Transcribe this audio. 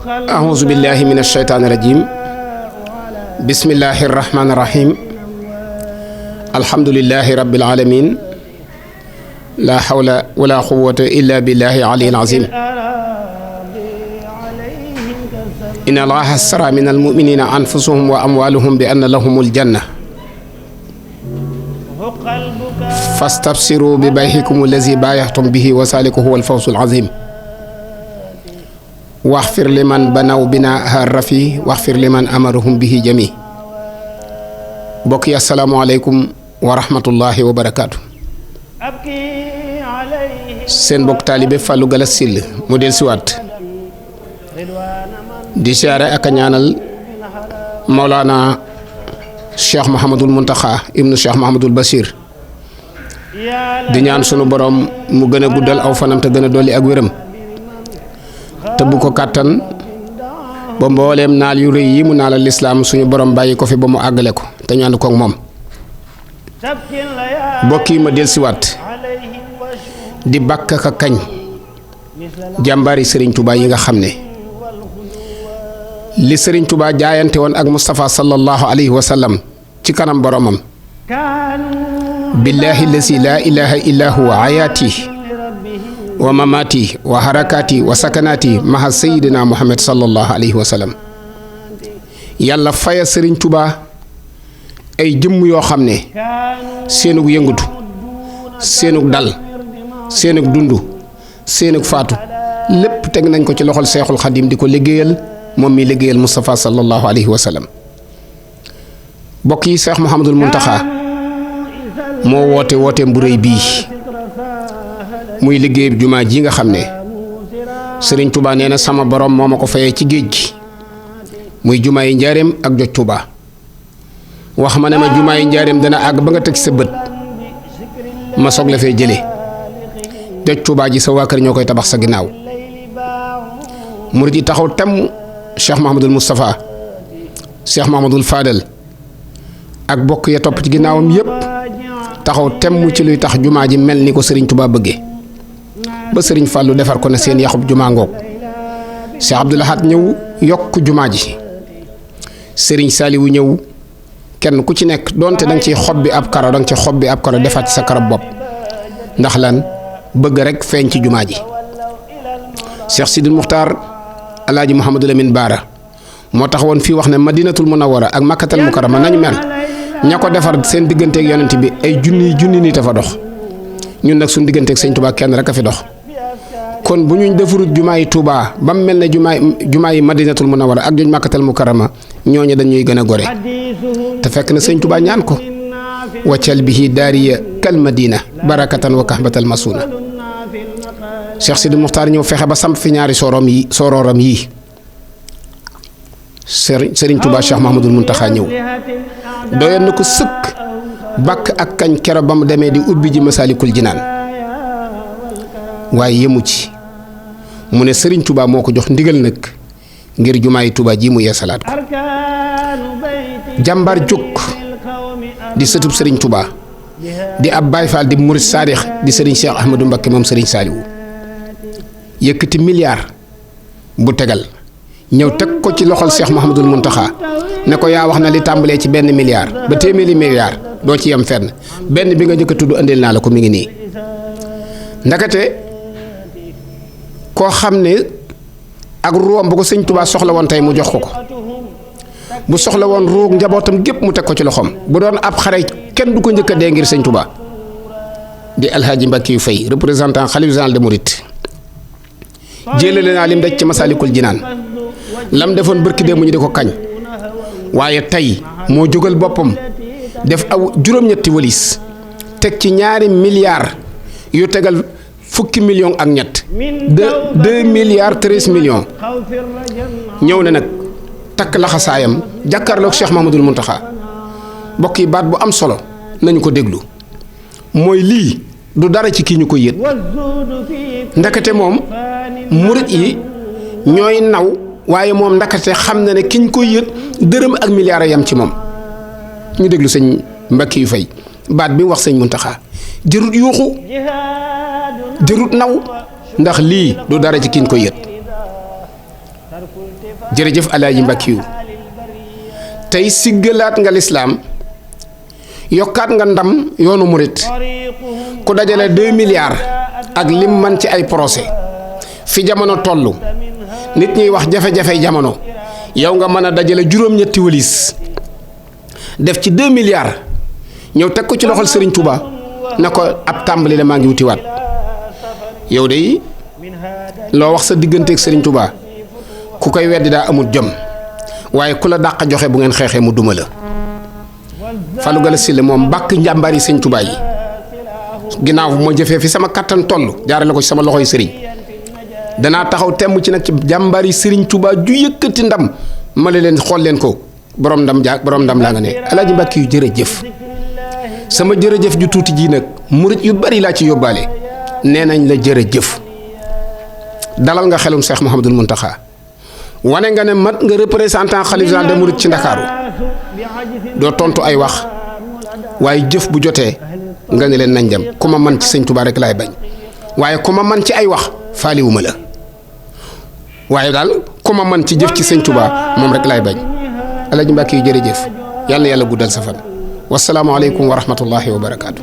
أعوذ بالله من الشيطان الرجيم بسم الله الرحمن الرحيم الحمد لله رب العالمين لا حول ولا قوة إلا بالله العلي العظيم إن الله اشترى من المؤمنين أنفسهم وأموالهم بأن لهم الجنة فاستبشروا ببيعكم الذي بايعتم به وذلك هو الفوز العظيم واغفر لمن بنوا بناء الرفيع واغفر لمن أمرهم به جميع بقي السلام عليكم ورحمة الله وبركاته seen bokk taalibe Fallou Galass Syll mu del siwaat di siyaare ak a ñaanal Mawlana Cheikh Mouhamadul Mountakha ibnu Cheikh Mouhamadul Bachir di ñaan sunu borom mu gën a guddal aw fanam te gën a dolli ak wéram te bu ko kàttan ba mbooleem naal yu rëy yi mu naalal lislaam suñu borom bàyyi ko fi ba mu àggale ko te ñaan ko ak moom mbokk yi ma del siwaat di bàkk ak a kañ jàmbaari Serigne Touba yi nga xam ne li Serigne Touba jaayante woon ak Moustapha sallallahu alayhi wa sallam ci kanam boromam billahi lazi laa ilaha illa huwa ayaati wa mamaati wa harakaati wa sakanaati maha sayidina Muhammad sallallahu alayhi wa sallam yàlla faya Serigne Touba ay jëmm yoo xam ne seenug yëngutu seenug dal seenug dundu seenug faatu lépp teg nañ ko ci loxol Seexul Xadim di ko liggéeyal moom mi liggéeyal Moustapha sallallahu alayhi wa sallam bokk yi Cheikh Mouhamadul Mountakha moo wooteem bu rëy bii muy liggéey jumaa ji nga xam ne Serigne Touba nee na sama borom moo ma ko fayee ci géej gi muy jumaa yi njaareem ak joj Touba wax ma ne ma jumaa yi njaareem dana àgg ba nga teg sa bët ma soog la fee jëlee joj Touba ji sa waa kër ñoo koy tabax sa ginnaaw murid yi taxaw temm Cheikh Mouhamadul Moustapha Cheikh Mouhamadul Fadel ak bokk ya topp ci ginnaawam yépp taxaw temm ci luy tax jumaa ji mel ni ko Serigne Touba bëggee ba Serigne Fallou defar ko ne seen yaxub jumaa ngoog Cheikh Abdoul Ahad ñëw yokk jumaa ji Serigne Saliou ñëw kenn ku ci nekk donte danga ciy xob bi ab karo danga ci xob bi ab karo defaat ci sa karab bopp ndax lan bëgg rek feeñ ci jumaa ji Cheikh Sidil Muxtaar Alaaji Mouhamadou Lamine Baara moo tax woon fii wax ne Madinatul Munawwara ak Makkatal Mukarrama nañu mel ña ko defar seen digganteeg yonent bi ay junni nit a fa dox ñun nag suñu digganteeg Sëñ Touba kenn rek a fi dox kon bu ñu defarut jumaa yi Touba ba mu mel ne jumaa yi Madinatul Munawwara ak juñ Makkatal Mukarrama ñooñu dañuy gën a gore te fekk na Sëñ Touba ñaan ko waccal bihi daariya kal madina barakatan wa kahbatal masuna Cheikh Sidi Muxtaar ñëw fexe ba samp fi ñaari sorooram yi Serigne Touba Cheikh Mouhamadul Mountakha ñëw doyoon na ko sëkk bàkk ak kañ kero ba mu demee di ubbi ji Masaalikul Jinaan waaye yemu ci mu ne Serigne Touba moo ko jox ndigal nag ngir jumaa yi Touba ji mu yeesalaat ko jàmbaar jóg di sëtub Serigne Touba di ab Baay Faal di murid saadix di Serigne Cheikh Ahmadou Mbacké moom Serigne Saliou yëkkati milliard bu tegal ñëw teg ko ci loxol Cheikh Mouhamadul Mountakha ne ko yaa wax na li tàmbalee ci benn milliard ba téeméeri milliard doo ci yem fenn benn bi nga njëkk a tudd andil naa la ko mi ngi nii ndakate koo xam ne ak ruwam bu ko Sëñ Touba soxla woon tey mu jox ko bu soxla woon ruug njabootam gépp mu teg ko ci loxoom bu doon ab xare kenn du ko njëkk a dee ngir Sëñ Touba di Alhaaji Mbàkke yu fay représentant xalif général de Mouride jëlale naa lim daj ci Masaalikul Jinaan lam defoon bërki dee mu ñu di ko kañ waaye tey moo jógal boppam def aw juróom-ñetti walis teg ci ñaari milliards yu tegal fukki millions ak ñett 2 milliards 13 millions ñëw na nag takk laxasaayam jàkkaarloog Cheikh Mouhamadul Mountakha mbokk yi baat bu am solo nañu ko déglu mooy lii du dara ci kii ñu ko yët ndakate moom murit yi ñooy naw waaye moom ndakate xam na ne kiñ ko yët dërëm ak milliard yam ci moom ñu déglu sëñ Mbàkke yu fay baat bi mu wax sëñ Mountakha jërut yuuxu jërut naw ndax lii du dara ci kiñ ko yët jërëjëf Alaaji Mbàkkiyu tey siggalaat nga lislaam yokkaat nga ndam yoonu murit ku dajale 2 milliards ak lim man ci ay procès fi jamono toll nit ñuy wax jafe-jafe jamono yow nga mën a dajale juróom-ñetti wëlis def ci 2 milliards ñëw teg ko ci loxol Serigne Touba na ko ab tàmbali la maa ngi wutiwaat yow de loo wax sa digganteeg Serigne Touba ku koy weddi daa amul jom waaye ku la dàq joxe bu ngeen xeexee mu duma la. Fallou Galass Syll moom bàkk njàmbaari Serigne Touba yi ginnaaw bu ma jëfee fi sama kattan toll jaarale ko ci sama loxoy sëriñ danaa taxaw temm ci nag ci jàmbaari Serigne Touba ju yëkkati ndam ma leen xool leen ko borom ndam laa nga ne Alaaji Mbàkkiyu jërëjëf. sama jërëjëf ju tuuti ji nag murit yu bari laa ci yóbbaale nee nañ la jërëjëf dalal nga xelum Cheikh Mouhamadul Mountakha wane nga ne mat nga représentant xalif général des mourides ci Ndakaaru doo tontu ay wax waaye jëf bu jotee nga ne leen nañ dem ku ma man ci sëñ Touba rek laay bañ waaye ku ma man ci ay wax faaliwuma la waaye daal ku ma man ci jëf ci sëñ Touba moom rek laay bañ Alaaji Mbàkkiyu jërëjëf yàlla na yàlla guddal sa fan. wassalaamu aleykum wa rahmatullahi wa barakaatu.